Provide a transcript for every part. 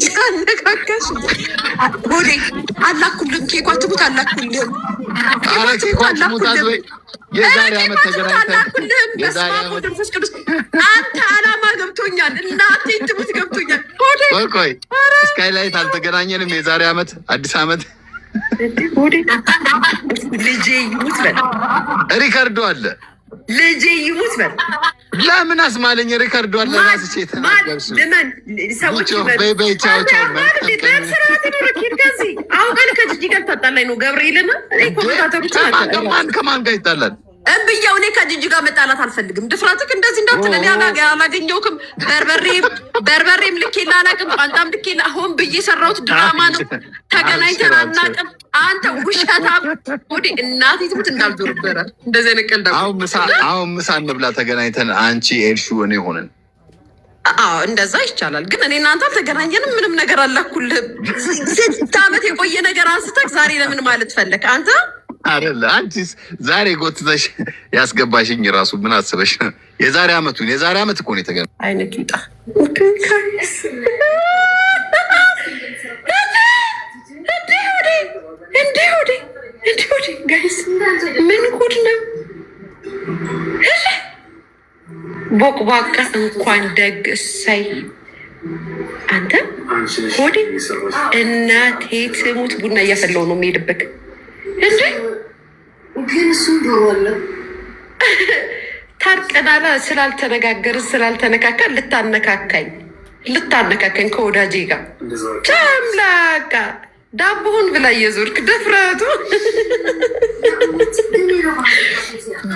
ያነካካሽ ወዴ አላኩልም። ኬኳ ትሙት አላኩልም። ኧረ ኬኳ ትሙት አትበይ። የዛሬ ዓመት ተገናኝተን የዛሬ ዓመት አንተ አላማ ገብቶኛል። እናቴ ትሙት ገብቶኛል። ቆይ ስካይላይት አልተገናኘንም። የዛሬ ዓመት አዲስ ዓመት ልጄ ይሙት በል ሪከርዶ አለ። ልጄ ይሙት በል ለምን አስማለኝ? ሪከርዶ አለ። ራስሽ የተናገርሽ ለምን ሰዎች አሁን ከጅጅ ጋር ታጣላኝ ነው ገብርኤልና ከማን ጋር ይጣላል? እምብያው እኔ ከጅጅ ጋር መጣላት አልፈልግም። ድፍረትክ እንደዚህ እንዳትለን። አላገኘውክም። በርበሬም ልኬላ አላውቅም። ቋንጣም ልኬላ ሆን ብዬ ሰራሁት ድራማ ነው። ተገናኝተን አናውቅም። አንተ ውሸታም ወደ እናቴ ትሙት እንዳልዞርበረ እንደዚህ አይነት ቀልድ አሁን ምሳ እንብላ ተገናኝተን አንቺ ኤልሹ እኔ ሆነን እንደዛ ይቻላል። ግን እኔ እናንተ አልተገናኘንም። ምንም ነገር አላኩልህም። ስንት ዓመት የቆየ ነገር አንስተህ ዛሬ ለምን ማለት ፈለክ አንተ? አይደለ አንቺስ ዛሬ ጎትተሽ ያስገባሽኝ ራሱ ምን አስበሽ? የዛሬ ዓመት እኮ ነው የተገናኘው። አይነት ይጣ ጋይስ ምን ጉድ ነው? ቦቅቧቃ እንኳን ደግ እሰይ። አንተ ሆዴ እናቴ ትሙት ቡና እያፈላው ነው የሚሄድበት እንዴ? ግን እሱ ዶሮለ ታርቀናላ ስላልተነጋገርን ስላልተነካካን ልታነካካኝ ከወዳጄ ጋር ጨምላቃ ዳቦውን ብላ እየዞርክ ድፍረቱ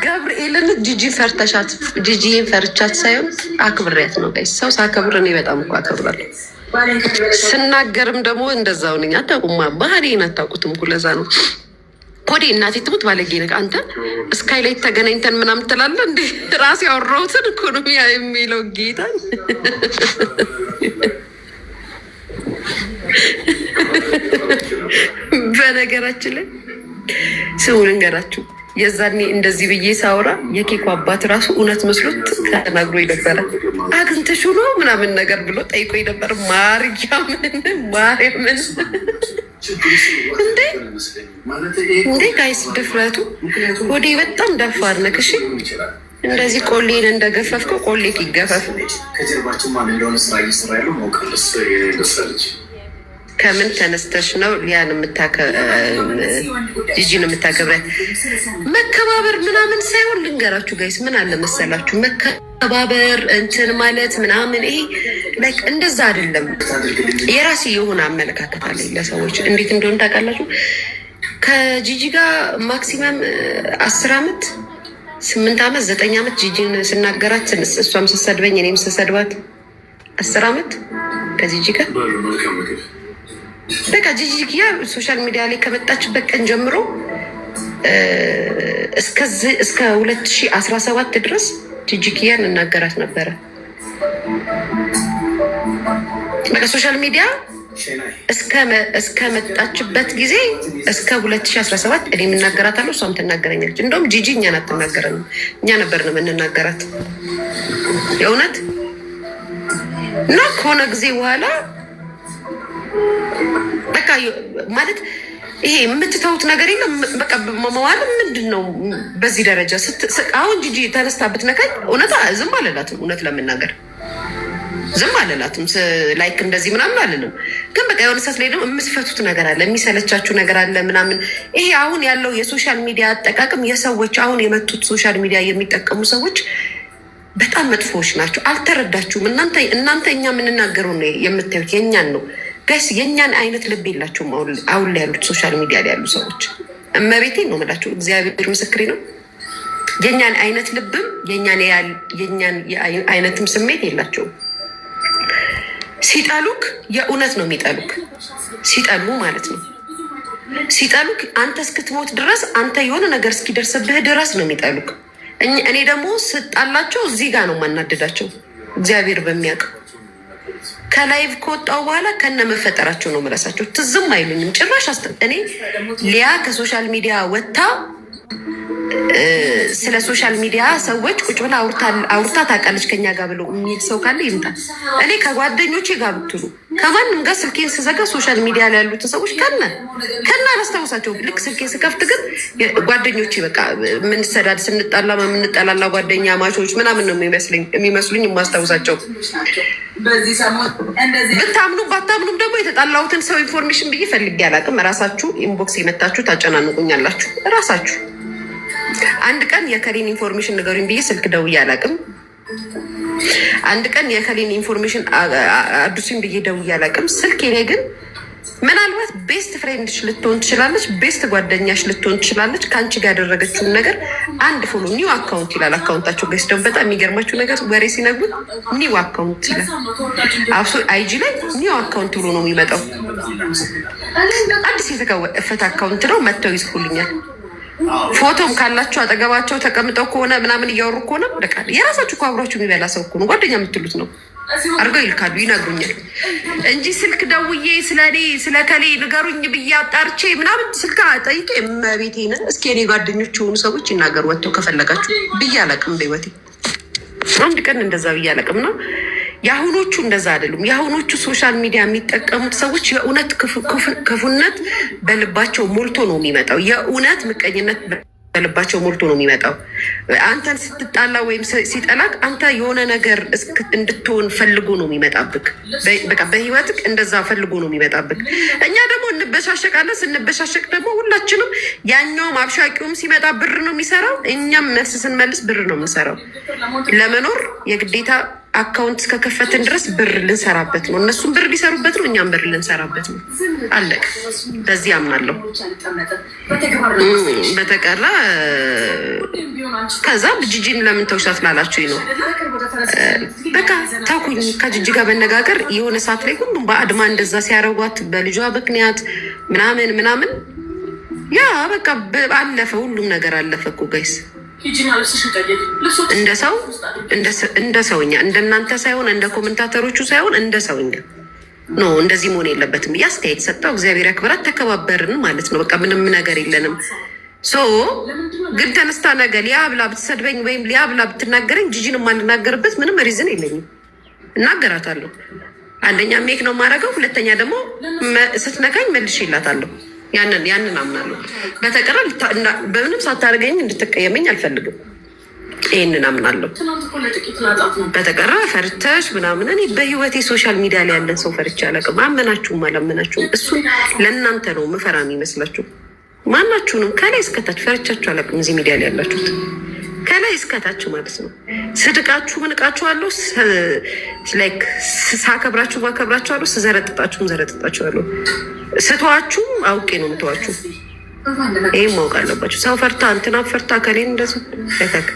ገብርኤልን ጂጂን ፈርቻት ሳይሆን አክብሬያት ነው። ጋይስ ሰው ሳከብር እኔ በጣም እኮ አከብራለሁ። ስናገርም ደግሞ እንደዛው ነኝ። አታውቁማ ባህሪዬን አታውቁትም እኮ ለዛ ነው። ኮዴ እናቴ ትሙት ባለጌ ነህ አንተ። ስካይላይት ተገናኝተን ምናምን ትላለህ እንዴ? ራሴ ያወራሁትን እኮ ነው የሚለው ጌታን በነገራችን ላይ ስሙ ልንገራችሁ። የዛኔ እንደዚህ ብዬ ሳውራ የኬኩ አባት ራሱ እውነት መስሎት ተናግሮ ነበረ። አግኝተሽ ነው ምናምን ነገር ብሎ ጠይቆ ነበር። ማርያምን እንዴ ጋይስ ድፍረቱ ወዴ በጣም ደፋር ነህ። እሺ እንደዚህ ቆሌን እንደገፈፍከው ቆሌክ ይገፈፍ። ከምን ተነስተሽ ነው ያን ጂጂን የምታከብረት? መከባበር ምናምን ሳይሆን ልንገራችሁ ጋይስ፣ ምን አለ መሰላችሁ፣ መከባበር እንትን ማለት ምናምን ይሄ ላይክ እንደዛ አይደለም። የራሴ የሆነ አመለካከት አለኝ ለሰዎች። እንዴት እንደሆነ ታውቃላችሁ? ከጂጂ ጋር ማክሲመም 10 ዓመት 8 ዓመት 9 ዓመት ጂጂን ስናገራት እሷም ስሰድበኝ እኔም ስሰድባት 10 ዓመት ከጂጂ ጋር በቃ ጂጂያ ሶሻል ሚዲያ ላይ ከመጣችበት ቀን ጀምሮ እስከ 2017 ድረስ ጂጂኪያን እናገራት ነበረ። በቃ ሶሻል ሚዲያ እስከ መጣችበት ጊዜ እስከ 2017 እኔ የምናገራታለሁ፣ እሷም ትናገረኛለች። እንደውም ጂጂ እኛን አትናገረንም፣ እኛ ነበርን የምንናገራት የእውነት እና ከሆነ ጊዜ በኋላ በቃ ማለት ይሄ የምትተውት ነገር የለም። በቃ መዋል ምንድን ነው በዚህ ደረጃ አሁን ጂጂ ተነስታ ብትነካኝ ዝም አልላትም። እውነት ለምናገር ዝም አልላትም። ላይክ እንደዚህ ምናምን አልልም። ግን በቃ የሆነ ሰዓት ላይ ደግሞ የምትፈቱት ነገር አለ፣ የሚሰለቻችሁ ነገር አለ ምናምን። ይሄ አሁን ያለው የሶሻል ሚዲያ አጠቃቀም የሰዎች አሁን የመጡት ሶሻል ሚዲያ የሚጠቀሙ ሰዎች በጣም መጥፎዎች ናቸው። አልተረዳችሁም እናንተ እኛ የምንናገረው ነው የምታዩት የእኛን ነው ጋይስ። የእኛን አይነት ልብ የላችሁም አሁን ላይ ያሉት ሶሻል ሚዲያ ላይ ያሉ ሰዎች። እመቤቴን ነው የምላችሁ፣ እግዚአብሔር ምስክሬ ነው። የእኛን አይነት ልብም የእኛን አይነትም ስሜት የላቸውም። ሲጠሉክ የእውነት ነው የሚጠሉክ፣ ሲጠሉ ማለት ነው። ሲጠሉክ አንተ እስክትሞት ድረስ አንተ የሆነ ነገር እስኪደርስብህ ድረስ ነው የሚጠሉክ። እኔ ደግሞ ስጣላቸው እዚህ ጋር ነው የማናደዳቸው፣ እግዚአብሔር በሚያውቅ ከላይቭ ከወጣው በኋላ ከነ መፈጠራቸው ነው መረሳቸው። ትዝም አይሉኝም ጭራሽ። እኔ ሊያ ከሶሻል ሚዲያ ወጥታ ስለ ሶሻል ሚዲያ ሰዎች ቁጭ ብላ አውርታ ታውቃለች ከኛ ጋር ብሎ የሚል ሰው ካለ ይምጣ። እኔ ከጓደኞቼ ጋር ብትሉ ከማንም ጋር ስልኬን ስዘጋ ሶሻል ሚዲያ ላይ ያሉትን ሰዎች ከና አላስታውሳቸው። ልክ ስልኬን ስከፍት ግን ጓደኞቼ በቃ ምንሰዳድ የምንጠላላ ጓደኛ ማቾች ምናምን ነው የሚመስሉኝ የማስታውሳቸው። ብታምኑም ባታምኑም ደግሞ የተጣላሁትን ሰው ኢንፎርሜሽን ብዬ ፈልጌ አላውቅም። ራሳችሁ ኢንቦክስ የመታችሁ ታጨናንቁኛላችሁ ራሳችሁ። አንድ ቀን የከሌን ኢንፎርሜሽን ንገሩኝ ብዬ ስልክ ደውዬ አላውቅም። አንድ ቀን የከሌን ኢንፎርሜሽን አዱሲን ብዬ ደውዬ አላውቅም። ስልኬ ላይ ግን ምናልባት ቤስት ፍሬንድሽ ልትሆን ትችላለች፣ ቤስት ጓደኛሽ ልትሆን ትችላለች። ከአንቺ ጋር ያደረገችውን ነገር አንድ ፎሎ ኒው አካውንት ይላል አካውንታቸው ጋር ደግሞ በጣም የሚገርማችሁ ነገር ወሬ ሲነግሩት ኒው አካውንት ይላል። አብሶ አይጂ ላይ ኒው አካውንት ብሎ ነው የሚመጣው። አዲስ የተከፈተ አካውንት ነው። መጥተው ይጽፉልኛል። ፎቶም ካላችሁ አጠገባቸው ተቀምጠው ከሆነ ምናምን እያወሩ ከሆነ በቃ የራሳችሁ አብሯችሁ የሚበላ ሰው እኮ ነው ጓደኛ የምትሉት ነው አድርገው ይልካሉ፣ ይነግሩኛል እንጂ ስልክ ደውዬ ስለኔ ስለ ከሌ ንገሩኝ ብዬ አጣርቼ ምናምን ስልክ ጠይቄ መቤቴን እስኪ እኔ ጓደኞች የሆኑ ሰዎች ይናገሩ ወጥተው ከፈለጋችሁ ብዬ አላቅም። በህይወቴ አንድ ቀን እንደዛ ብዬ አላቅም። ነው የአሁኖቹ እንደዛ አይደሉም። የአሁኖቹ ሶሻል ሚዲያ የሚጠቀሙት ሰዎች የእውነት ክፉነት በልባቸው ሞልቶ ነው የሚመጣው። የእውነት ምቀኝነት በልባቸው ሞልቶ ነው የሚመጣው። አንተን ስትጣላ ወይም ሲጠላቅ አንተ የሆነ ነገር እንድትሆን ፈልጎ ነው የሚመጣብክ። በቃ በህይወትክ እንደዛ ፈልጎ ነው የሚመጣብክ። እኛ ደግሞ እንበሻሸቃለን። ስንበሻሸቅ ደግሞ ሁላችንም ያኛውም አብሻቂውም ሲመጣ ብር ነው የሚሰራው፣ እኛም መልስ ስንመልስ ብር ነው የምንሰራው። ለመኖር የግዴታ አካውንት እስከከፈትን ድረስ ብር ልንሰራበት ነው። እነሱም ብር ሊሰሩበት ነው፣ እኛም ብር ልንሰራበት ነው። አለቅ። በዚህ አምናለሁ። በተቀራ ከዛ ጅጂን ለምን ተውሻት ላላችሁኝ ነው። በቃ ታኩኝ ከጅጂ ጋር መነጋገር የሆነ ሰዓት ላይ ሁሉም በአድማ እንደዛ ሲያረጓት በልጇ ምክንያት ምናምን ያ በቃ አለፈ። ሁሉም ነገር አለፈ እኮ ጋይስ። እንደ ሰውኛ እንደናንተ ሳይሆን እንደ ኮመንታተሮቹ ሳይሆን እንደ ሰውኛ ኖ እንደዚህ መሆን የለበትም። አስተያየት ሰጠው፣ እግዚአብሔር ያክብራት፣ ተከባበርን ማለት ነው። በቃ ምንም ነገር የለንም። ሶ ግን ተነስታ ነገ ሊያ ብላ ብትሰድበኝ ወይም ሊያ ብላ ብትናገረኝ ጂጂን የማልናገርበት ምንም ሪዝን የለኝም። እናገራታለሁ። አንደኛ ሜክ ነው የማደርገው፣ ሁለተኛ ደግሞ ስትነካኝ መልሼ ይላታለሁ። ያንን አምናለሁ። በተቀረ በምንም ሳታደርገኝ እንድትቀየመኝ አልፈልግም። ይህንን አምናለሁ። በተቀረ ፈርተሽ ምናምን እኔ በህይወቴ ሶሻል ሚዲያ ላይ ያለን ሰው ፈርቼ አላውቅም። አመናችሁም አላመናችሁም እሱን ለእናንተ ነው ምፈራ የሚመስላችሁ። ማናችሁንም ከላይ እስከታች ፈርቻችሁ አላውቅም። እዚህ ሚዲያ ላይ ያላችሁት ከላይ እስከታችሁ ማለት ነው። ስድቃችሁ ምንቃችኋለሁ፣ ሳከብራችሁ ማከብራችኋለሁ፣ ስዘረጥጣችሁም ዘረጥጣችኋለሁ። ስተዋችሁም አውቄ ነው ምተዋችሁ። ይህም ማወቅ አለባችሁ። ሰው ፈርታ እንትና ፈርታ ከሌን እንደዚህ ያታክ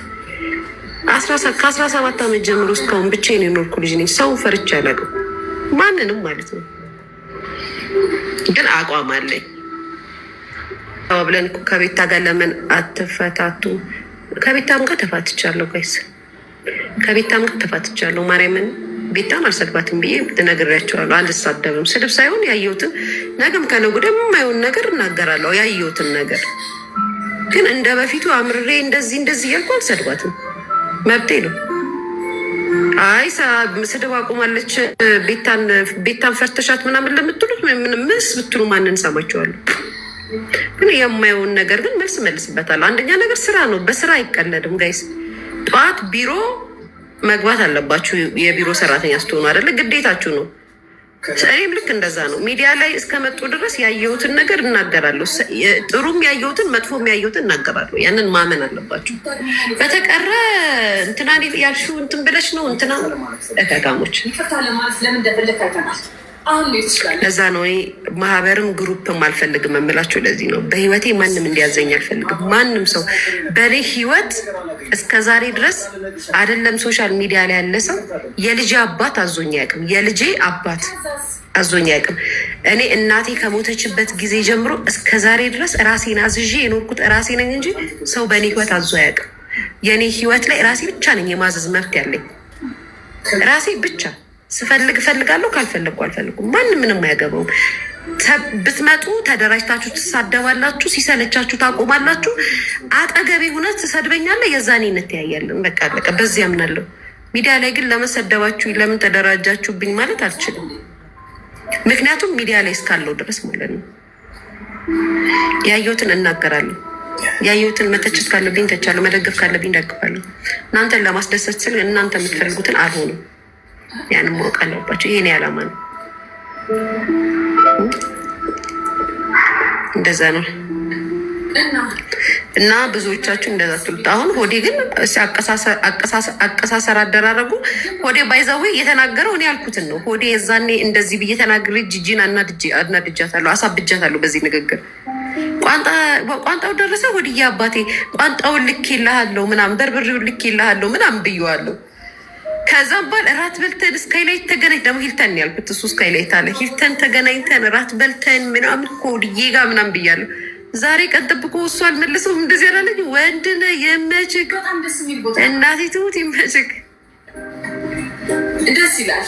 ከ17 ዓመት ጀምሮ እስካሁን ብቻዬን የኖርኩ ልጅ ነኝ። ሰው ፈርቼ አላውቅም ማንንም ማለት ነው። ግን አቋም አለኝ። ብለን ከቤታ ጋር ለምን አትፈታቱ? ከቤታም ጋር ተፋትቻለሁ ጋይስ፣ ከቤታም ጋር ተፋትቻለሁ። ማርያምን ቤታን አልሰድባትም ብዬ ነግሬያቸዋለሁ። አልሳደብም። ስድብ ሳይሆን ያየሁትን ነገም ከነገ ወዲያ የማየውን ነገር እናገራለሁ። ያየሁትን ነገር ግን እንደ በፊቱ አምርሬ እንደዚህ እያልኩ አልሰድባትም። መብቴ ነው። አይ ስድብ አቁማለች ቤታን ፈርተሻት ምናምን ለምትሉት ምስ ብትሉ ማንን ሰማችኋለሁ? ግን የማየውን ነገር ግን መልስ መልስበታል። አንደኛ ነገር ስራ ነው። በስራ አይቀለድም ጋይስ። ጠዋት ቢሮ መግባት አለባችሁ። የቢሮ ሰራተኛ ስትሆኑ አይደለ? ግዴታችሁ ነው። እኔም ልክ እንደዛ ነው። ሚዲያ ላይ እስከመጡ ድረስ ያየሁትን ነገር እናገራለሁ። ጥሩም ያየሁትን መጥፎም ያየሁትን እናገራለሁ። ያንን ማመን አለባችሁ። በተቀረ እንትና ያልሽው እንትን ብለሽ ነው እንትና እከካሞች። ለዛ ነው ማህበርም ግሩፕም አልፈልግም የምላቸው። ለዚህ ነው በህይወቴ ማንም እንዲያዘኝ አልፈልግም። ማንም ሰው በእኔ ህይወት እስከ ዛሬ ድረስ አይደለም ሶሻል ሚዲያ ላይ ያለ ሰው የልጄ አባት አዞኝ አያውቅም። የልጄ አባት አዞኝ አያውቅም። እኔ እናቴ ከሞተችበት ጊዜ ጀምሮ እስከ ዛሬ ድረስ ራሴን አዝዤ የኖርኩት ራሴ ነኝ እንጂ ሰው በእኔ ህይወት አዞ አያውቅም። የእኔ ህይወት ላይ ራሴ ብቻ ነኝ የማዘዝ መብት ያለኝ ራሴ ብቻ። ስፈልግ እፈልጋለሁ፣ ካልፈለግኩ አልፈልኩም። ማንም ምንም አያገባውም። ብትመጡ ተደራጅታችሁ ትሳደባላችሁ፣ ሲሰለቻችሁ ታቆማላችሁ። አጠገቤ ሁነት ትሰድበኛለህ፣ የዛኔ እንተያያለን። በቃ አለቀ። በዚህ አምናለሁ። ሚዲያ ላይ ግን ለመሰደባችሁ ለምን ተደራጃችሁብኝ ማለት አልችልም። ምክንያቱም ሚዲያ ላይ እስካለው ድረስ ማለት ነው ያየሁትን እናገራለሁ። ያየሁትን መተቸት ካለብኝ ተቻለሁ፣ መደገፍ ካለብኝ ደግፋለሁ። እናንተን ለማስደሰት ስል እናንተ የምትፈልጉትን አልሆንም። ያንን ማወቅ አለባቸው። ይሄ ዓላማ ነው። እንደዛ ነው እና ብዙዎቻችሁ እንደዛ ትሉት። አሁን ሆዴ ግን አቀሳሰር አደራረጉ ሆዴ ባይዛዌ የተናገረው እኔ ያልኩትን ነው። ሆዴ የዛኔ እንደዚህ ብዬ ተናግሬ ጂጂን አናድጃታለሁ፣ አሳብጃታለሁ በዚህ ንግግር። ቋንጣው ደረሰ ሆድዬ አባቴ ቋንጣውን ልክ ይልሃለሁ ምናምን በርበሬውን ልክ ይልሃለሁ ምናምን ብዬዋለሁ። ከዛም ባል እራት በልተን ስካይላይት ተገናኝ ደግሞ ሂልተን ያልኩት እሱ ስካይላይት አለ። ሂልተን ተገናኝተን እራት በልተን ምናምን ከሆድዬ ጋር ምናምን ብያለሁ። ዛሬ ቀን ጠብቆ እሱ አልመለሰውም። እንደዚህ ያላለኝ ወንድነ የመችግ እናቴ ትሙት ይመችግ ደስ ይላል።